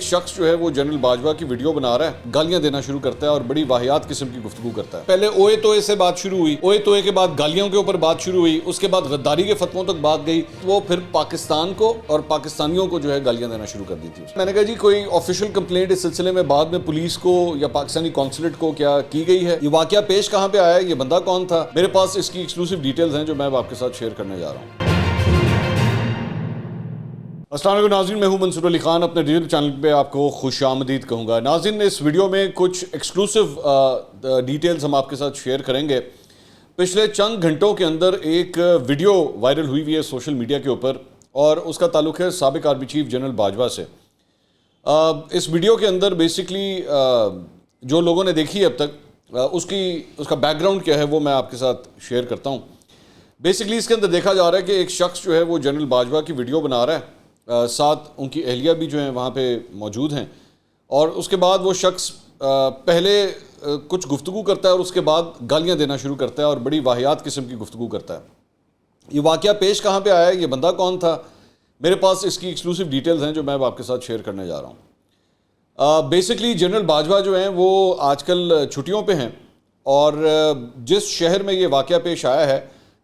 ایک شخص جو ہے وہ جنرل باجوہ کی ویڈیو بنا رہا ہے, گالیاں دینا شروع کرتا ہے اور بڑی واہیات قسم کی گفتگو کرتا ہے. پہلے اوئے توئے سے بات شروع ہوئی, اوئے توئے کے بعد گالیوں کے اوپر بات شروع ہوئی, اس کے بعد غداری کے فتووں تک بات گئی. وہ پھر پاکستان کو اور پاکستانیوں کو جو ہے گالیاں دینا شروع کر دی تھی. میں نے کہا جی کوئی آفیشیل کمپلینٹ اس سلسلے میں بعد میں پولیس کو یا پاکستانی قونصلیٹ کو کیا کی گئی ہے؟ یہ واقعہ پیش کہاں پہ آیا ہے؟ یہ بندہ کون تھا؟ میرے پاس اس کی ایکسکلوسیو ڈیٹیلز ہیں جو میں اب آپ کے ساتھ شیئر کرنے جا رہا ہوں. السلام علیکم ناظرین, میں ہوں منصور علی خان. اپنے ڈیجیٹل چینل پہ آپ کو خوش آمدید کہوں گا. ناظرین, اس ویڈیو میں کچھ ایکسکلوسیو ڈیٹیلز ہم آپ کے ساتھ شیئر کریں گے. پچھلے چند گھنٹوں کے اندر ایک ویڈیو وائرل ہوئی ہے سوشل میڈیا کے اوپر, اور اس کا تعلق ہے سابق آرمی چیف جنرل باجوہ سے. اس ویڈیو کے اندر بیسکلی جو لوگوں نے دیکھی ہے اب تک, اس کا بیک گراؤنڈ کیا ہے وہ میں آپ کے ساتھ شیئر کرتا ہوں. بیسکلی اس کے اندر دیکھا جا رہا ہے کہ ایک شخص جو ہے وہ جنرل باجوہ کی ویڈیو بنا رہا ہے, ساتھ ان کی اہلیہ بھی جو ہیں وہاں پہ موجود ہیں, اور اس کے بعد وہ شخص پہلے کچھ گفتگو کرتا ہے اور اس کے بعد گالیاں دینا شروع کرتا ہے اور بڑی واہیات قسم کی گفتگو کرتا ہے. یہ واقعہ پیش کہاں پہ آیا ہے؟ یہ بندہ کون تھا؟ میرے پاس اس کی ایکسکلوسیو ڈیٹیلز ہیں جو میں اب آپ کے ساتھ شیئر کرنے جا رہا ہوں. بیسکلی جنرل باجوہ جو ہیں وہ آج کل چھٹیوں پہ ہیں, اور جس شہر میں یہ واقعہ پیش آیا ہے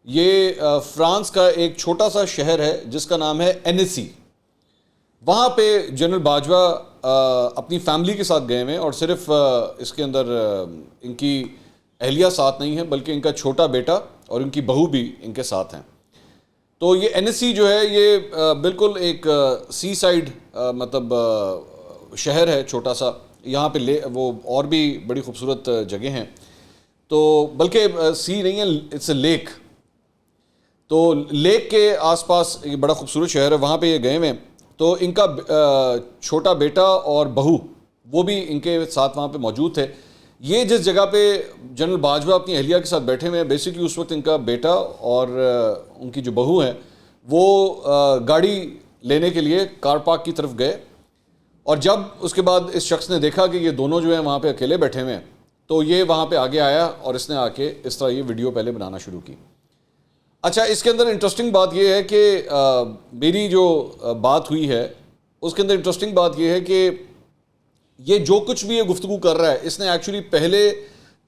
یہ فرانس کا ایک چھوٹا سا شہر ہے جس کا نام ہے اینسی. وہاں پہ جنرل باجوہ اپنی فیملی کے ساتھ گئے ہیں, اور صرف اس کے اندر ان کی اہلیہ ساتھ نہیں ہے بلکہ ان کا چھوٹا بیٹا اور ان کی بہو بھی ان کے ساتھ ہیں. تو یہ اینسی جو ہے یہ بالکل ایک سی سائڈ مطلب شہر ہے چھوٹا سا. یہاں پہ وہ اور بھی بڑی خوبصورت جگہ ہیں, تو بلکہ سی نہیں ہے, اٹس اے لیک. تو لیک کے آس پاس یہ بڑا خوبصورت شہر ہے, وہاں پہ یہ گئے ہوئے ہیں. تو ان کا چھوٹا بیٹا اور بہو وہ بھی ان کے ساتھ وہاں پہ موجود تھے. یہ جس جگہ پہ جنرل باجوہ اپنی اہلیہ کے ساتھ بیٹھے ہوئے ہیں, بیسکلی اس وقت ان کا بیٹا اور ان کی جو بہو ہیں وہ گاڑی لینے کے لیے کار پارک کی طرف گئے, اور جب اس کے بعد اس شخص نے دیکھا کہ یہ دونوں جو ہیں وہاں پہ اکیلے بیٹھے ہوئے ہیں, تو یہ وہاں پہ آگے آیا اور اس نے آ کے اس طرح یہ ویڈیو پہلے بنانا شروع کی. اچھا, اس کے اندر انٹرسٹنگ بات یہ ہے کہ میری جو بات ہوئی ہے اس کے اندر انٹرسٹنگ بات یہ ہے کہ یہ جو کچھ بھی یہ گفتگو کر رہا ہے, اس نے ایکچولی پہلے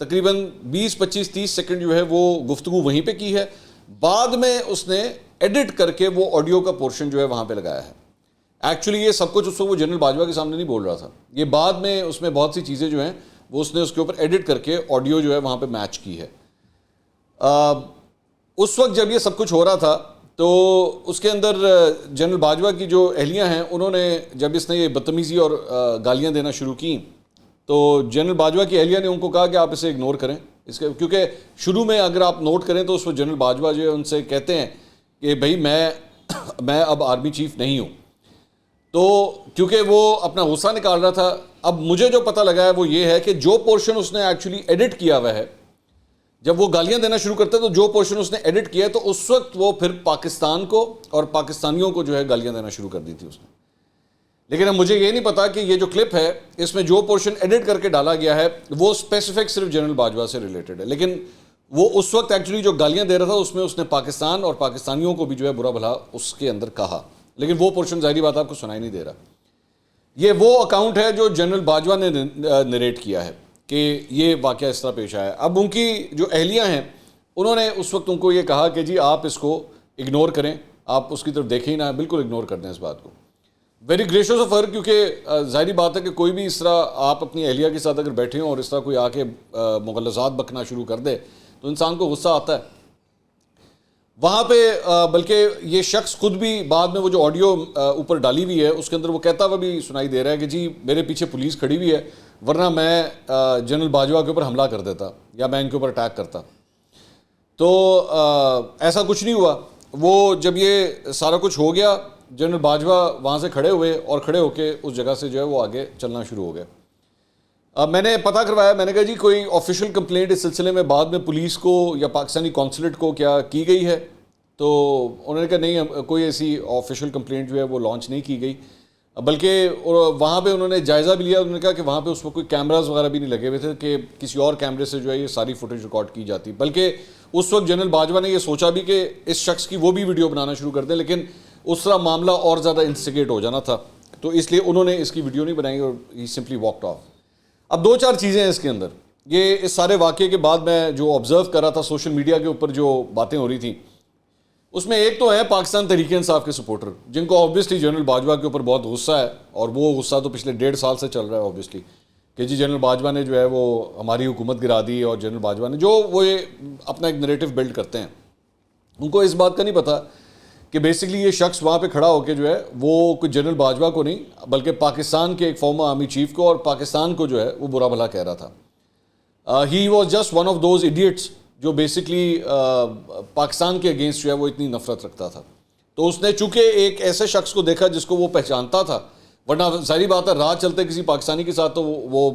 تقریباً 20-25-30 سیکنڈ جو ہے وہ گفتگو وہیں پہ کی ہے. بعد میں اس نے ایڈٹ کر کے وہ آڈیو کا پورشن جو ہے وہاں پہ لگایا ہے. ایکچولی یہ سب کچھ اس وقت وہ جنرل باجوہ کے سامنے نہیں بول رہا تھا, یہ بعد میں اس میں بہت سی چیزیں جو ہیں وہ اس نے اس کے اوپر ایڈٹ کر کے آڈیو جو ہے وہاں پہ میچ کی ہے. اس وقت جب یہ سب کچھ ہو رہا تھا تو اس کے اندر جنرل باجوہ کی جو اہلیہ ہیں انہوں نے جب اس نے یہ بدتمیزی اور گالیاں دینا شروع کی, تو جنرل باجوہ کی اہلیہ نے ان کو کہا کہ آپ اسے اگنور کریں. کیونکہ شروع میں اگر آپ نوٹ کریں تو اس وقت جنرل باجوہ جو ہے ان سے کہتے ہیں کہ بھائی میں اب آرمی چیف نہیں ہوں. تو کیونکہ وہ اپنا غصہ نکال رہا تھا. اب مجھے جو پتہ لگا ہے وہ یہ ہے کہ جو پورشن اس نے ایکچولی ایڈٹ کیا ہوا ہے, جب وہ گالیاں دینا شروع کرتا ہے تو جو پورشن اس نے ایڈٹ کیا ہے تو اس وقت وہ پھر پاکستان کو اور پاکستانیوں کو جو ہے گالیاں دینا شروع کر دی تھی اس نے. لیکن اب مجھے یہ نہیں پتا کہ یہ جو کلپ ہے اس میں جو پورشن ایڈٹ کر کے ڈالا گیا ہے وہ اسپیسیفک صرف جنرل باجوہ سے ریلیٹڈ ہے, لیکن وہ اس وقت ایکچولی جو گالیاں دے رہا تھا اس میں اس نے پاکستان اور پاکستانیوں کو بھی جو ہے برا بھلا اس کے اندر کہا, لیکن وہ پورشن ظاہری بات آپ کو سنائی نہیں دے رہا. یہ وہ اکاؤنٹ ہے جو جنرل باجوہ نے نریٹ کیا ہے کہ یہ واقعہ اس طرح پیش آیا. اب ان کی جو اہلیہ ہیں انہوں نے اس وقت ان کو یہ کہا کہ جی آپ اس کو اگنور کریں, آپ اس کی طرف دیکھیں ہی نہ, بالکل اگنور کر دیں اس بات کو. ویری گریشیس آف ہر, کیونکہ ظاہری بات ہے کہ کوئی بھی اس طرح آپ اپنی اہلیہ کے ساتھ اگر بیٹھے ہوں اور اس طرح کوئی آ کے مغلظات بکنا شروع کر دے تو انسان کو غصہ آتا ہے. وہاں پہ بلکہ یہ شخص خود بھی بعد میں وہ جو آڈیو اوپر ڈالی ہوئی ہے اس کے اندر وہ کہتا ہوا بھی سنائی دے رہا ہے کہ جی میرے پیچھے پولیس کھڑی ہوئی ہے, ورنہ میں جنرل باجوہ کے اوپر حملہ کر دیتا یا میں ان کے اوپر اٹیک کرتا. تو ایسا کچھ نہیں ہوا. وہ جب یہ سارا کچھ ہو گیا, جنرل باجوہ وہاں سے کھڑے ہوئے اور کھڑے ہو کے اس جگہ سے جو ہے وہ آگے چلنا شروع ہو گئے. میں نے پتہ کروایا, میں نے کہا جی کوئی آفیشیل کمپلینٹ اس سلسلے میں بعد میں پولیس کو یا پاکستانی قونصلیٹ کو کیا کی گئی ہے؟ تو انہوں نے کہا نہیں, کوئی ایسی آفیشیل کمپلینٹ جو ہے وہ لانچ نہیں کی گئی, بلکہ وہاں پہ انہوں نے جائزہ بھی لیا. انہوں نے کہا کہ وہاں پہ اس وقت کوئی کیمراز وغیرہ بھی نہیں لگے ہوئے تھے کہ کسی اور کیمرے سے جو ہے یہ ساری فوٹیج ریکارڈ کی جاتی, بلکہ اس وقت جنرل باجوہ نے یہ سوچا بھی کہ اس شخص کی وہ بھی ویڈیو بنانا شروع کر دیں, لیکن اس طرح معاملہ اور زیادہ انسٹیگیٹ ہو جانا تھا. تو اس لیے انہوں نے اس کی ویڈیو نہیں بنائی اور ہی سمپلی واکڈ آف. اب دو چار چیزیں ہیں اس کے اندر. یہ اس سارے واقعے کے بعد میں جو آبزرو کر رہا تھا سوشل میڈیا کے اوپر جو باتیں ہو رہی تھیں, اس میں ایک تو ہے پاکستان تحریک انصاف کے سپورٹر جن کو آبویسلی جنرل باجوہ کے اوپر بہت غصہ ہے, اور وہ غصہ تو پچھلے 1.5 سال سے چل رہا ہے آبویسلی کہ جی جنرل باجوہ نے جو ہے وہ ہماری حکومت گرا دی, اور جنرل باجوہ نے جو وہ اپنا ایک نریٹو بلڈ کرتے ہیں. ان کو اس بات کا نہیں پتا کہ بیسکلی یہ شخص وہاں پہ کھڑا ہو کے جو ہے وہ کوئی جنرل باجوہ کو نہیں بلکہ پاکستان کے ایک فارمر آرمی چیف کو اور پاکستان کو جو ہے وہ برا بھلا کہہ رہا تھا. He was just one of those idiots جو بیسکلی پاکستان کے اگینسٹ جو ہے وہ اتنی نفرت رکھتا تھا. تو اس نے چونکہ ایک ایسے شخص کو دیکھا جس کو وہ پہچانتا تھا, ورنہ ظاہری بات ہے راہ چلتے کسی پاکستانی کے ساتھ تو وہ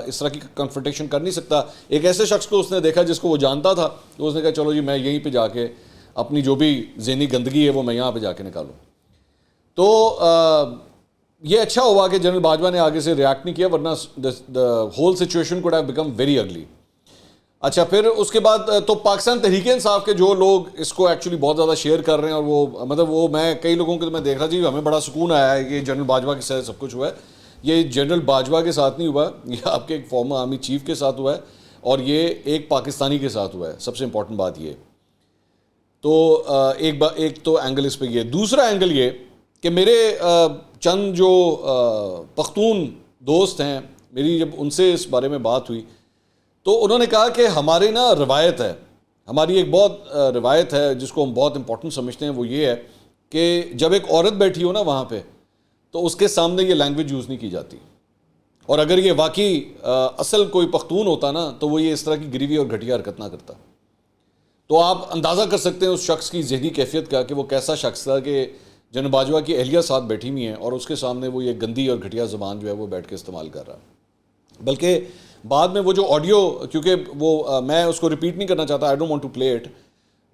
اس طرح کی کنفرنٹیشن کر نہیں سکتا. ایک ایسے شخص کو اس نے دیکھا جس کو وہ جانتا تھا, تو اس نے کہا چلو جی میں یہیں پہ جا کے اپنی جو بھی ذہنی گندگی ہے وہ میں یہاں پہ جا کے نکالوں. تو یہ اچھا ہوا کہ جنرل باجوہ نے آگے سے ریاکٹ نہیں کیا, ورنہ the whole situation could have become very ugly. اچھا پھر اس کے بعد تو پاکستان تحریک انصاف کے جو لوگ اس کو ایکچولی بہت زیادہ شیئر کر رہے ہیں, اور وہ مطلب وہ میں کئی لوگوں کے میں دیکھ رہا جی ہمیں بڑا سکون آیا ہے یہ جنرل باجوہ کے ساتھ سب کچھ ہوا ہے. یہ جنرل باجوہ کے ساتھ نہیں ہوا, یہ آپ کے ایک فارمر آرمی چیف کے ساتھ ہوا ہے, اور یہ ایک پاکستانی کے ساتھ ہوا ہے. سب سے امپورٹنٹ بات یہ. تو ایک تو اینگل اس پہ یہ. دوسرا اینگل یہ کہ میرے چند جو پختون دوست ہیں, میری جب ان سے اس بارے میں بات ہوئی تو انہوں نے کہا کہ ہماری نا روایت ہے, ہماری ایک بہت روایت ہے جس کو ہم بہت امپورٹنٹ سمجھتے ہیں, وہ یہ ہے کہ جب ایک عورت بیٹھی ہو نا وہاں پہ تو اس کے سامنے یہ لینگویج یوز نہیں کی جاتی. اور اگر یہ واقعی اصل کوئی پختون ہوتا نا تو وہ یہ اس طرح کی گریوی اور گھٹیا حرکت نہ کرتا. تو آپ اندازہ کر سکتے ہیں اس شخص کی ذہنی کیفیت کا کہ وہ کیسا شخص تھا کہ جنرل باجوہ کی اہلیہ ساتھ بیٹھی ہوئی ہیں اور اس کے سامنے وہ یہ گندی اور گھٹیا زبان جو ہے وہ بیٹھ کے استعمال کر رہا. بلکہ بعد میں وہ جو آڈیو, کیونکہ وہ میں اس کو ریپیٹ نہیں کرنا چاہتا, I don't want to play it,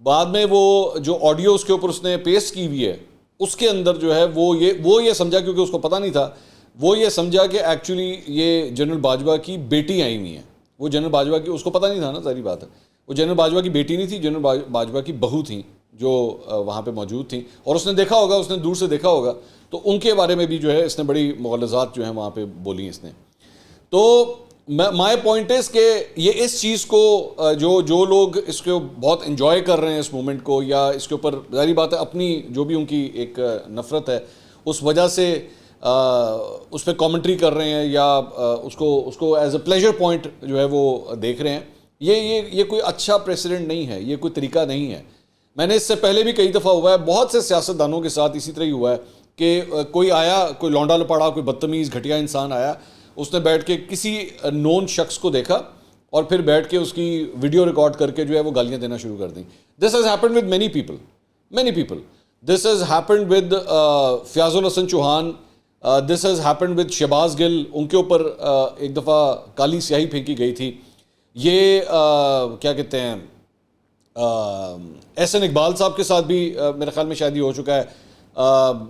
بعد میں وہ جو آڈیو اس کے اوپر اس نے پیسٹ کی ہوئی ہے اس کے اندر جو ہے وہ یہ سمجھا, کیونکہ اس کو پتہ نہیں تھا, وہ یہ سمجھا کہ ایکچولی یہ جنرل باجوہ کی بیٹی آئی ہوئی ہیں. وہ جنرل باجوہ کی, اس کو پتہ نہیں تھا نا, ظاہری بات ہے, وہ جنرل باجوہ کی بیٹی نہیں تھی, جنرل باجوہ کی بہو تھیں جو وہاں پہ موجود تھیں. اور اس نے دیکھا ہوگا, اس نے دور سے دیکھا ہوگا, تو ان کے بارے میں بھی جو ہے اس نے بڑی مغالطات جو ہیں وہاں پہ بولی اس نے. تو مائی پوائنٹ از کہ یہ اس چیز کو جو لوگ اس کو بہت انجوائے کر رہے ہیں اس مومنٹ کو, یا اس کے اوپر ظاہری بات ہے اپنی جو بھی ان کی ایک نفرت ہے اس وجہ سے اس پہ کامنٹری کر رہے ہیں, یا اس کو ایز اے پلیجر پوائنٹ جو ہے وہ دیکھ رہے ہیں, یہ کوئی اچھا پریسیڈنٹ نہیں ہے, یہ کوئی طریقہ نہیں ہے. میں نے اس سے پہلے بھی کئی دفعہ ہوا ہے, بہت سے سیاستدانوں کے ساتھ اسی طرح ہی ہوا ہے کہ کوئی آیا, کوئی لونڈا لپاڑا, کوئی بدتمیز گھٹیا انسان آیا, اس نے بیٹھ کے کسی نون شخص کو دیکھا اور پھر بیٹھ کے اس کی ویڈیو ریکارڈ کر کے جو ہے وہ گالیاں دینا شروع کر دیں. This has happened with many people. This has happened with Fayyaz ul Hassan Chohan, this has happened with Shahbaz Gill. ان کے اوپر ایک دفعہ کالی سیاہی پھینکی گئی تھی. یہ کیا کہتے ہیں, احسن اقبال صاحب کے ساتھ بھی میرے خیال میں شاید یہ ہو چکا ہے.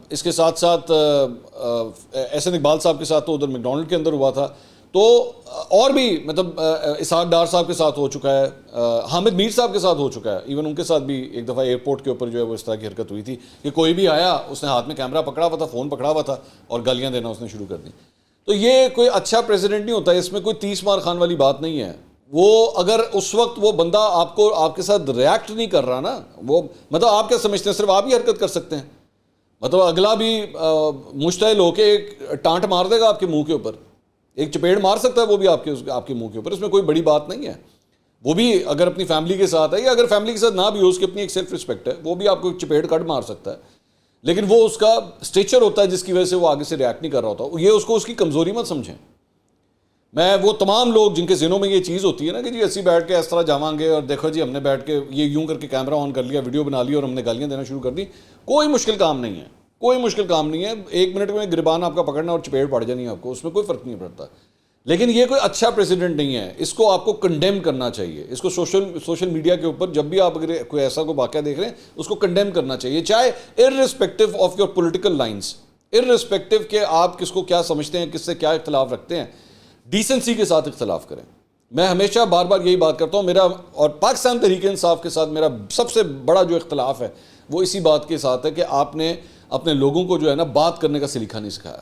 اس کے ساتھ ساتھ احسن اقبال صاحب کے ساتھ تو ادھر میکڈونلڈ کے اندر ہوا تھا, تو اور بھی مطلب اسحاق ڈار صاحب کے ساتھ ہو چکا ہے, حامد میر صاحب کے ساتھ ہو چکا ہے, ایون ان کے ساتھ بھی ایک دفعہ ایئرپورٹ کے اوپر جو ہے وہ اس طرح کی حرکت ہوئی تھی کہ کوئی بھی آیا, اس نے ہاتھ میں کیمرہ پکڑا ہوا تھا, فون پکڑا ہوا تھا, اور گالیاں دینا اس نے شروع کر دی. تو یہ کوئی اچھا پریزیڈنٹ نہیں ہوتا, اس میں کوئی 30 مار خان والی بات نہیں ہے. وہ اگر اس وقت وہ بندہ آپ کے ساتھ ریاکٹ نہیں کر رہا نا, وہ مطلب آپ کیا سمجھتے ہیں صرف آپ ہی حرکت کر سکتے ہیں؟ مطلب اگلا بھی مشتعل ہو کے ایک ٹانٹ مار دے گا آپ کے منہ کے اوپر, ایک چپیڑ مار سکتا ہے وہ بھی آپ کے منہ کے اوپر, اس میں کوئی بڑی بات نہیں ہے. وہ بھی اگر اپنی فیملی کے ساتھ ہے, یا اگر فیملی کے ساتھ نہ بھی ہو, اس کی اپنی ایک سیلف رسپیکٹ ہے, وہ بھی آپ کو چپیڑ کٹ مار سکتا ہے. لیکن وہ اس کا اسٹیچر ہوتا ہے جس کی وجہ سے وہ آگے سے ریاکٹ نہیں کر رہا ہوتا. یہ اس کی کمزوری مت سمجھیں. میں وہ تمام لوگ جن کے ذہنوں میں یہ چیز ہوتی ہے نا کہ جی اسی بیٹھ کے اس طرح جاواں گے اور دیکھو جی ہم نے بیٹھ کے یہ یوں کر کے کیمرہ آن کر لیا, ویڈیو بنا لی اور ہم نے گالیاں دینا شروع کر دی, کوئی مشکل کام نہیں ہے, کوئی مشکل کام نہیں ہے. 1 منٹ میں گربان آپ کا پکڑنا اور چپیڑ پڑ جانی آپ کو, اس میں کوئی فرق نہیں پڑتا. لیکن یہ کوئی اچھا پریزیڈنٹ نہیں ہے, اس کو آپ کو کنڈیم کرنا چاہیے. اس کو سوشل میڈیا کے اوپر جب بھی آپ اگر کوئی ایسا کوئی واقعہ دیکھ رہے ہیں اس کو کنڈیم کرنا چاہیے, چاہے اررسپیکٹو آف یور پولیٹیکل لائنس, اررسپیکٹو کہ آپ کس کو کیا سمجھتے ہیں, کس سے کیا اختلاف رکھتے ہیں, ڈیسنسی کے ساتھ اختلاف کریں. میں ہمیشہ بار بار یہی بات کرتا ہوں, میرا اور پاکستان تحریک انصاف کے ساتھ میرا سب سے بڑا جو اختلاف ہے وہ اسی بات کے ساتھ ہے کہ آپ نے اپنے لوگوں کو جو ہے نا بات کرنے کا سلیقہ نہیں سکھایا.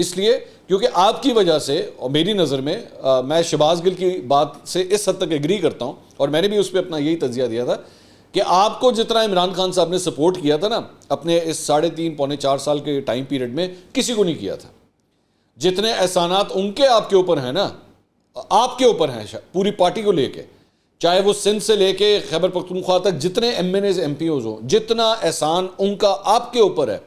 اس لیے کیونکہ آپ کی وجہ سے، اور میری نظر میں میں شہباز گل کی بات سے اس حد تک ایگری کرتا ہوں، اور میں نے بھی اس پہ اپنا یہی تجزیہ دیا تھا کہ آپ کو جتنا عمران خان صاحب نے سپورٹ کیا تھا نا اپنے اس 3.5 پونے 4 سال کے ٹائم پیریڈ میں، کسی کو نہیں کیا تھا. جتنے احسانات ان کے آپ کے اوپر ہیں نا، آپ کے اوپر ہیں پوری پارٹی کو لے کے، چاہے وہ سندھ سے لے کے خیبر پختونخوا تک جتنے M N As M P Os ہوں، جتنا احسان ان کا آپ کے اوپر ہے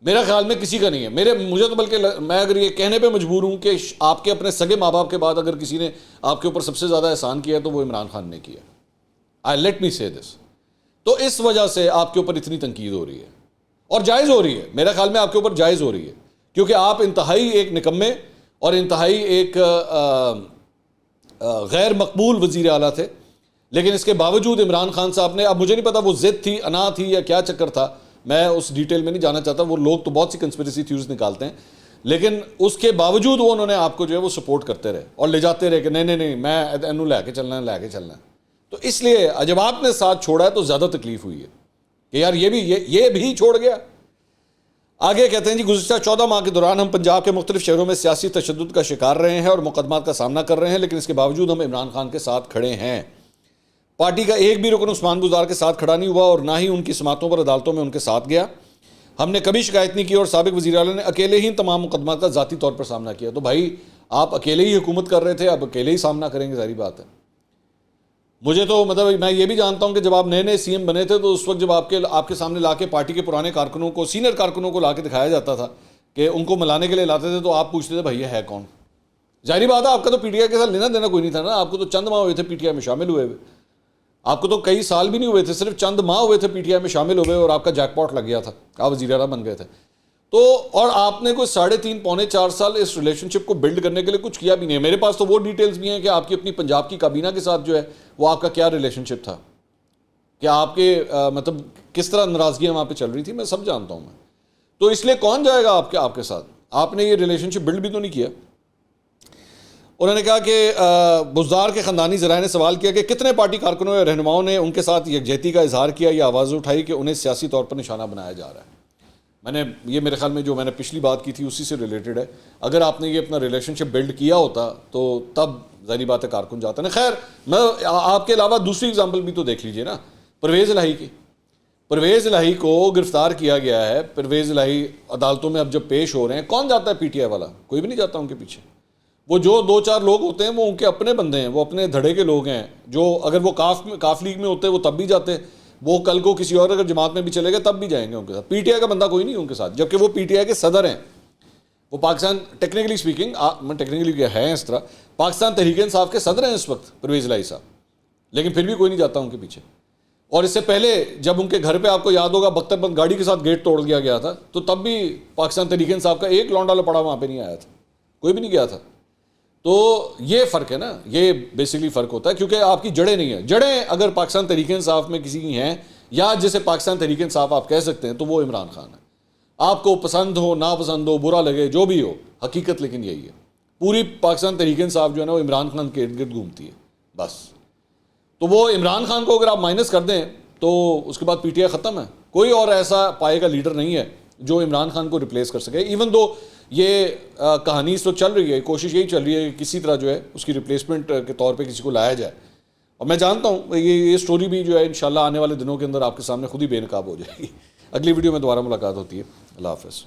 میرا خیال میں کسی کا نہیں ہے. مجھے تو بلکہ میں اگر یہ کہنے پہ مجبور ہوں کہ آپ کے اپنے سگے ماں باپ کے بعد اگر کسی نے آپ کے اوپر سب سے زیادہ احسان کیا ہے تو وہ عمران خان نے کیا. آئی لیٹ می سے دس. تو اس وجہ سے آپ کے اوپر اتنی تنقید ہو رہی ہے، اور جائز ہو رہی ہے. میرا خیال میں آپ کے اوپر جائز ہو رہی ہے، کیونکہ آپ انتہائی ایک نکمے اور انتہائی ایک غیر مقبول وزیر اعلیٰ تھے. لیکن اس کے باوجود عمران خان صاحب نے، اب مجھے نہیں پتا وہ ضد تھی، انا تھی، یا کیا چکر تھا، میں اس ڈیٹیل میں نہیں جانا چاہتا. وہ لوگ تو بہت سی کنسپیریسی تھیوریز نکالتے ہیں، لیکن اس کے باوجود وہ انہوں نے آپ کو جو ہے وہ سپورٹ کرتے رہے اور لے جاتے رہے کہ نہیں میں اینو لے کے چلنا ہے. تو اس لیے جب آپ نے ساتھ چھوڑا ہے تو زیادہ تکلیف ہوئی ہے کہ یار یہ بھی چھوڑ گیا. آگے کہتے ہیں جی، گزشتہ 14 ماہ کے دوران ہم پنجاب کے مختلف شہروں میں سیاسی تشدد کا شکار رہے ہیں اور مقدمات کا سامنا کر رہے ہیں، لیکن اس کے باوجود ہم عمران خان کے ساتھ کھڑے ہیں. پارٹی کا ایک بھی رکن عثمان بزدار کے ساتھ کھڑا نہیں ہوا اور نہ ہی ان کی سماعتوں پر عدالتوں میں ان کے ساتھ گیا. ہم نے کبھی شکایت نہیں کی اور سابق وزیر اعلیٰ نے اکیلے ہی تمام مقدمات کا ذاتی طور پر سامنا کیا. تو بھائی آپ اکیلے ہی حکومت کر رہے تھے، اب اکیلے ہی سامنا کریں گے، ظاہری بات ہے. مجھے تو مطلب میں یہ بھی جانتا ہوں کہ جب آپ نئے سی ایم بنے تھے تو اس وقت جب آپ کے سامنے لا کے پارٹی کے پرانے کارکنوں کو، سینئر کارکنوں کو لا کے دکھایا جاتا تھا کہ ان کو ملانے کے لیے لاتے تھے، تو آپ پوچھتے تھے بھائی یہ ہے کون. ظاہری بات ہے آپ کا تو پی ٹی آئی کے ساتھ لینا دینا کوئی نہیں تھا نا. آپ کو تو چند ماہ ہوئے تھے پی ٹی آئی میں شامل ہوئے. آپ کو تو کئی سال بھی نہیں ہوئے تھے، صرف چند ماہ ہوئے تھے پی ٹی آئی میں شامل ہوئے اور آپ کا جیک پاٹ لگ گیا تھا، آپ وزیر اعلیٰ بن گئے تھے. تو اور آپ نے کوئی 3.5 پونے 4 سال اس ریلیشن شپ کو بلڈ کرنے کے لیے کچھ کیا بھی نہیں ہے. میرے پاس تو وہ ڈیٹیلز بھی ہیں کہ آپ کی اپنی پنجاب کی کابینہ کے ساتھ جو ہے وہ آپ کا کیا ریلیشن شپ تھا، کہ آپ کے مطلب کس طرح ناراضگیاں وہاں پہ چل رہی تھی، میں سب جانتا ہوں میں. تو اس لیے کون جائے گا آپ کے ساتھ؟ آپ نے یہ ریلیشن شپ بلڈ بھی تو نہیں کیا. انہوں نے کہا کہ بزدار کے خاندانی ذرائع نے سوال کیا کہ کتنے پارٹی کارکنوں یا رہنماؤں نے ان کے ساتھ یکجہتی کا اظہار کیا یا آواز اٹھائی کہ انہیں سیاسی طور پر نشانہ بنایا جا رہا ہے. یہ میرے خیال میں جو میں نے پچھلی بات کی تھی اسی سے ریلیٹڈ ہے. اگر آپ نے یہ اپنا ریلیشن شپ بلڈ کیا ہوتا تو تب ظاہری بات ہے کارکن جاتا ہے. خیر، میں آپ کے علاوہ دوسری اگزامپل بھی تو دیکھ لیجئے نا، پرویز الہی کی. پرویز الہی کو گرفتار کیا گیا ہے. پرویز الہی عدالتوں میں اب جب پیش ہو رہے ہیں، کون جاتا ہے پی ٹی آئی والا؟ کوئی بھی نہیں جاتا ان کے پیچھے. وہ جو 2-4 لوگ ہوتے ہیں وہ ان کے اپنے بندے ہیں، وہ اپنے دھڑے کے لوگ ہیں، جو اگر وہ کاف لیگ میں ہوتے وہ تب بھی جاتے، وہ کل کو کسی اور اگر جماعت میں بھی چلے گئے تب بھی جائیں گے ان کے ساتھ. پی ٹی آئی کا بندہ کوئی نہیں ان کے ساتھ، جبکہ وہ پی ٹی آئی کے صدر ہیں. وہ پاکستان ٹیکنیکلی اسپیکنگ، ٹیکنیکلی کیا ہے اس طرح، پاکستان تحریک انصاف کے صدر ہیں اس وقت پرویز الہی صاحب، لیکن پھر بھی کوئی نہیں جاتا ان کے پیچھے. اور اس سے پہلے جب ان کے گھر پہ آپ کو یاد ہوگا بختر بند گاڑی کے ساتھ گیٹ توڑ دیا گیا تھا، تو تب بھی پاکستان تحریک انصاف کا ایک لونڈا لپڑا وہاں پہ نہیں آیا تھا، کوئی بھی نہیں گیا تھا. تو یہ فرق ہے نا، یہ بیسکلی فرق ہوتا ہے، کیونکہ آپ کی جڑیں نہیں ہیں. جڑیں اگر پاکستان تحریک انصاف میں کسی کی ہیں، یا جسے پاکستان تحریک انصاف آپ کہہ سکتے ہیں، تو وہ عمران خان ہے. آپ کو پسند ہو، ناپسند ہو، برا لگے، جو بھی ہو، حقیقت لیکن یہی ہے. پوری پاکستان تحریک انصاف جو ہے نا وہ عمران خان کے ارد گرد گھومتی ہے بس. تو وہ عمران خان کو اگر آپ مائنس کر دیں تو اس کے بعد پی ٹی آئی ختم ہے. کوئی اور ایسا پائے کا لیڈر نہیں ہے جو عمران خان کو ریپلیس کر سکے. ایون دو یہ کہانی اس وقت چل رہی ہے، کوشش یہی چل رہی ہے کہ کسی طرح جو ہے اس کی ریپلیسمنٹ کے طور پہ کسی کو لایا جائے. اور میں جانتا ہوں یہ سٹوری بھی جو ہے انشاءاللہ آنے والے دنوں کے اندر آپ کے سامنے خود ہی بے نقاب ہو جائے گی. اگلی ویڈیو میں دوبارہ ملاقات ہوتی ہے. اللہ حافظ.